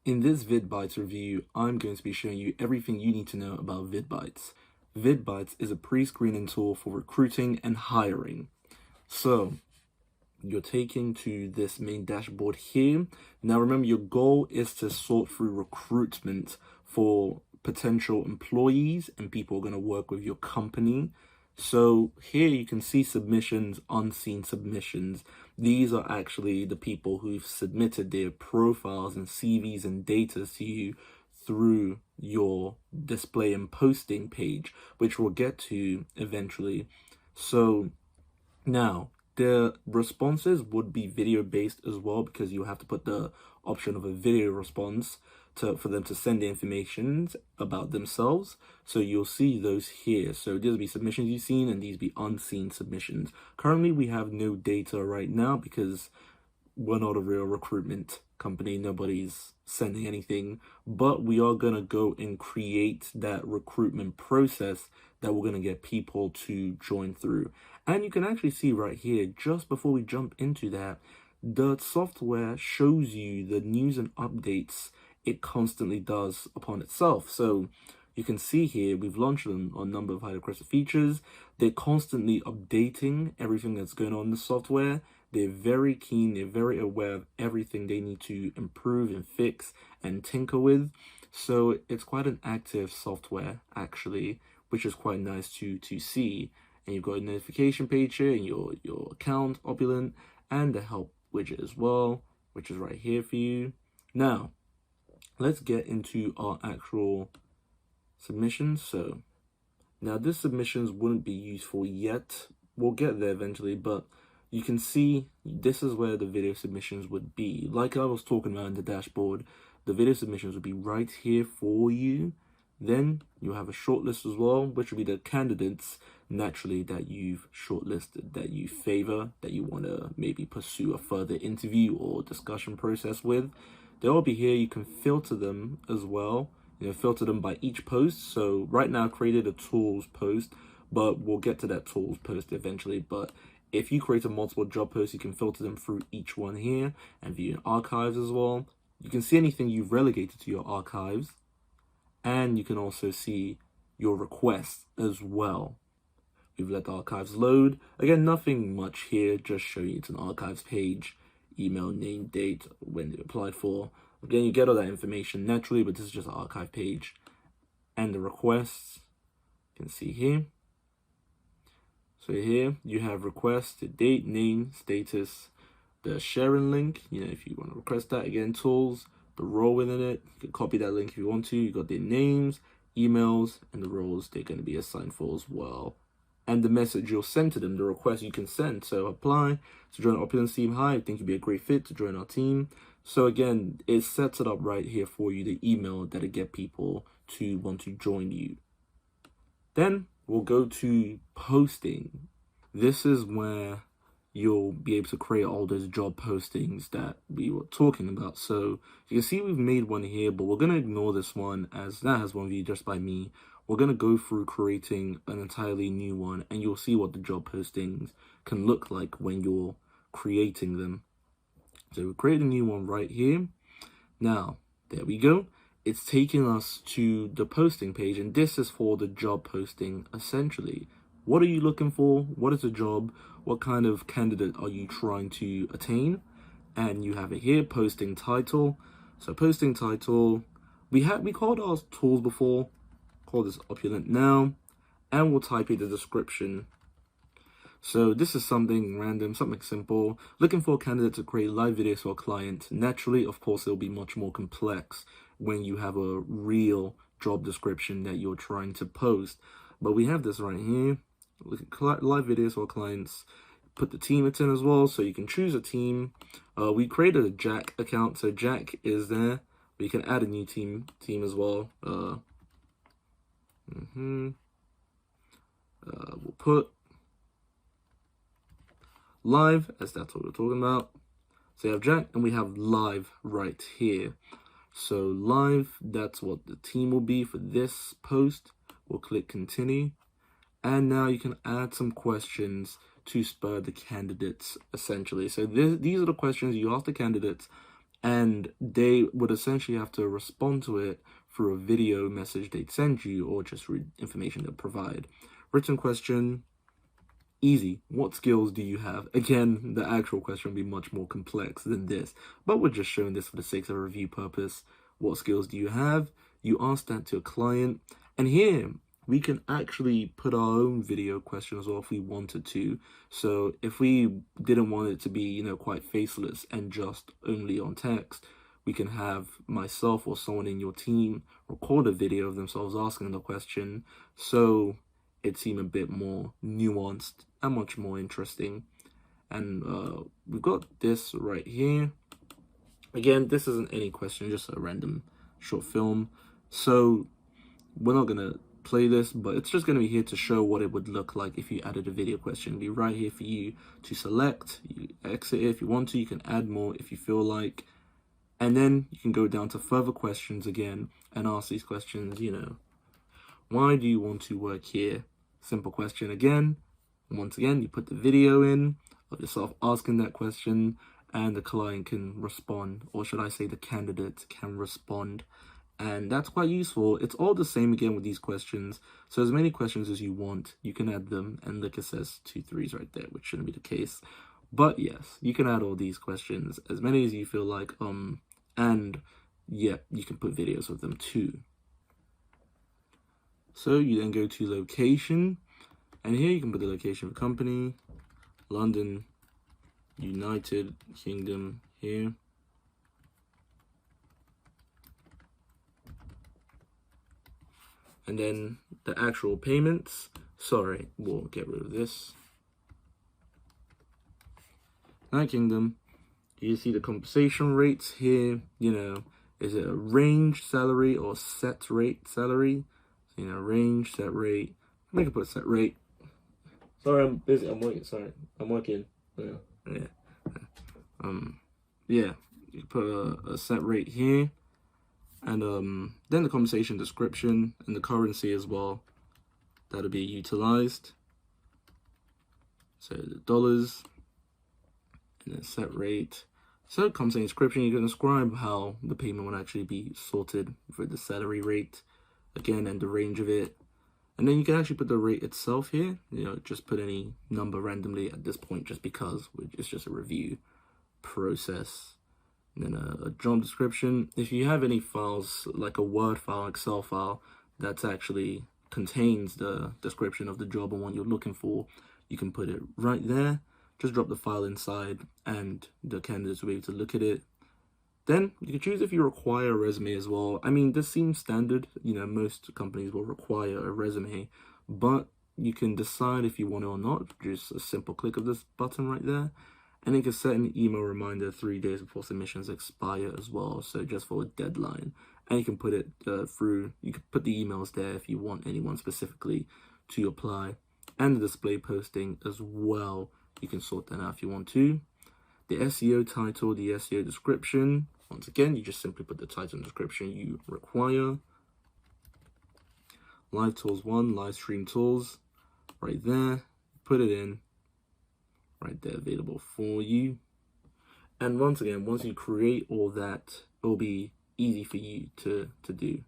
In this Vidbites review, I'm going to be showing you everything you need to know about Vidbites. Vidbites is a pre-screening tool for recruiting and hiring. So, you're taken to this main dashboard here. Now remember, your goal is to sort through recruitment for potential employees and people who are going to work with your company. So here you can see submissions, unseen submissions. These are actually the people who've submitted their profiles and CVs and data to you through your display and posting page, which we'll get to eventually. So now the responses would be video based as well, because you have to put the option of a video response for them to send the information about themselves. So you'll see those here. So these will be submissions you've seen, and these be unseen submissions. Currently, we have no data right now because we're not a real recruitment company. Nobody's sending anything, but we are going to go and create that recruitment process that we're going to get people to join through. And you can actually see right here, just before we jump into that, the software shows you the news and updates it constantly does upon itself. So you can see here, we've launched a number of highly requested features. They're constantly updating everything that's going on in the software. They're very keen, they're very aware of everything they need to improve and fix and tinker with. So it's quite an active software, actually, which is quite nice to see. And you've got a notification page here, and your account, Opulent, and the help widget as well, which is right here for you. Now, let's get into our actual submissions. So now this submissions wouldn't be useful yet. We'll get there eventually, but you can see this is where the video submissions would be. Like I was talking about in the dashboard, the video submissions would be right here for you. Then you'll have a shortlist as well, which will be the candidates naturally that you've shortlisted, that you favor, that you want to maybe pursue a further interview or discussion process with. They'll all be here. You can filter them as well, filter them by each post. So right now I created a tools post, but we'll get to that tools post eventually. But if you create a multiple job posts, you can filter them through each one here and view in archives as well. You can see anything you've relegated to your archives, and you can also see your requests as well. We've let the archives load. Again, nothing much here, just show you it's an archives page, email, name, date, when they applied for. Again, you get all that information naturally, but this is just an archive page. And the requests, you can see here. So here you have requests, the date, name, status, the sharing link, if you want to request that. Again, tools, the role within it, you can copy that link if you want to. You got their names, emails, and the roles they're going to be assigned for as well. And the message you'll send to them, the request you can send. So apply to join Opulent team. Hi, I think you'd be a great fit to join our team. So again, it sets it up right here for you, the email that'll get people to want to join you. Then we'll go to posting. This is where you'll be able to create all those job postings that we were talking about. So you can see we've made one here, but we're going to ignore this one as that has one view just by me. We're going to go through creating an entirely new one, and you'll see what the job postings can look like when you're creating them. So we'll create a new one right here. Now, there we go. It's taking us to the posting page, and this is for the job posting, essentially. What are you looking for? What is the job? What kind of candidate are you trying to attain? And you have it here, posting title. So posting title, we called our tools before, call this Opulent now, and we'll type in the description. So this is something random, something simple. Looking for a candidate to create live videos for a client. Naturally, of course, it'll be much more complex when you have a real job description that you're trying to post. But we have this right here. Live videos for clients. Put the team it's in as well, so you can choose a team. We created a Jack account, so Jack is there. We can add a new team as well. We'll put live, as that's what we're talking about. So you have Jack, and we have live right here. So live, that's what the team will be for this post. We'll click continue. And now you can add some questions to spur the candidates, essentially. So these are the questions you ask the candidates and they would essentially have to respond to it through a video message they'd send you, or just read information they'll provide. Written question, easy. What skills do you have? Again, the actual question will be much more complex than this, but we're just showing this for the sake of a review purpose. What skills do you have? You ask that to a client, and here we can actually put our own video question as well if we wanted to. So if we didn't want it to be, you know, quite faceless and just only on text, we can have myself or someone in your team record a video of themselves asking the question, so it seemed a bit more nuanced and much more interesting. And we've got this right here. Again, this isn't any question, just a random short film. So we're not gonna play this, but it's just going to be here to show what it would look like if you added a video question. It'll be right here for you to select. You exit it if you want to. You can add more if you feel like, and then you can go down to further questions again and ask these questions. You know, why do you want to work here? Simple question again. Once again, you put the video in of yourself asking that question, and the client can respond, or should I say the candidate can respond. And that's quite useful. It's all the same again with these questions. So as many questions as you want, you can add them. And look, it says 2 3s right there, which shouldn't be the case. But yes, you can add all these questions, as many as you feel like. And yeah, you can put videos of them too. So you then go to location, and here you can put the location of the company, London, United Kingdom here. And then the actual payments, sorry, we'll get rid of this. United Kingdom, you see the compensation rates here, you know, is it a range salary or set rate salary? So, you know, range, set rate, I can put set rate. Sorry, I'm busy, I'm working, sorry, I'm working, yeah. Yeah, you put a set rate here. And then the compensation description and the currency as well, that'll be utilized. So the dollars, and then set rate. So compensation description, you can describe how the payment would actually be sorted for the salary rate, again, and the range of it. And then you can actually put the rate itself here, you know, just put any number randomly at this point, just because it's just a review process. And then a job description. If you have any files, like a Word file, Excel file, that's actually contains the description of the job and what you're looking for, you can put it right there. Just drop the file inside and the candidates will be able to look at it. Then you can choose if you require a resume as well. I mean, this seems standard. You know, most companies will require a resume, but you can decide if you want it or not. Just a simple click of this button right there. And you can set an email reminder 3 days before submissions expire as well, so just for a deadline. And you can put it through, you can put the emails there if you want anyone specifically to apply. And the display posting as well, you can sort that out if you want to. The SEO title, the SEO description, once again, you just simply put the title and description you require. Live Tools 1, live stream tools, right there, put it in. Right there, available for you. And once again, once you create all that, it'll be easy for you to do.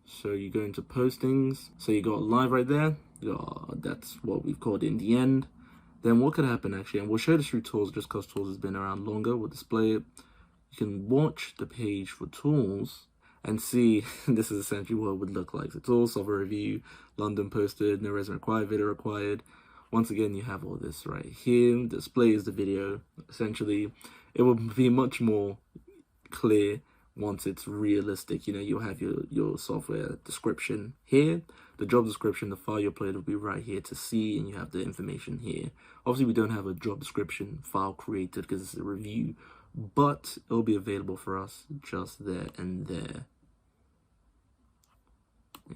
So you go into postings. So you got live right there. That's what we've called in the end. Then what could happen actually, and we'll show this through tools just because tools has been around longer. We'll display it. You can watch the page for tools and see this is essentially what it would look like. So tools, software review, London posted, no resume required, video required. Once again, you have all this right here. Displays the video. Essentially, it will be much more clear once it's realistic. You know, you'll have your software description here. The job description, the file you upload will be right here to see, and you have the information here. Obviously, we don't have a job description file created because it's a review, but it'll be available for us just there and there.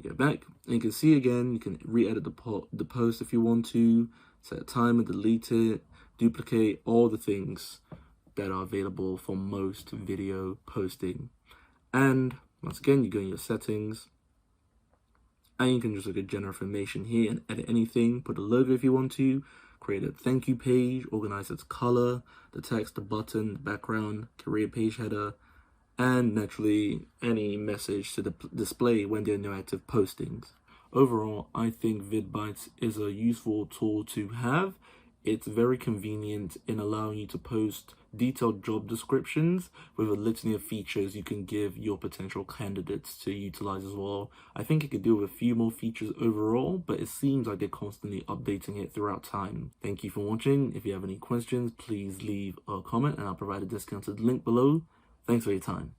You go back and you can see again, you can re-edit the post if you want to, set a timer, delete it, duplicate, all the things that are available for most video posting. And once again, you go in your settings and you can just look at general information here and edit anything, put a logo if you want to, create a thank you page, organize its color, the text, the button, the background, career page header, and naturally any message to display when there are no active postings. Overall, I think Vidbites is a useful tool to have. It's very convenient in allowing you to post detailed job descriptions with a litany of features you can give your potential candidates to utilize as well. I think it could do with a few more features overall, but it seems like they're constantly updating it throughout time. Thank you for watching. If you have any questions, please leave a comment and I'll provide a discounted link below. Thanks for your time.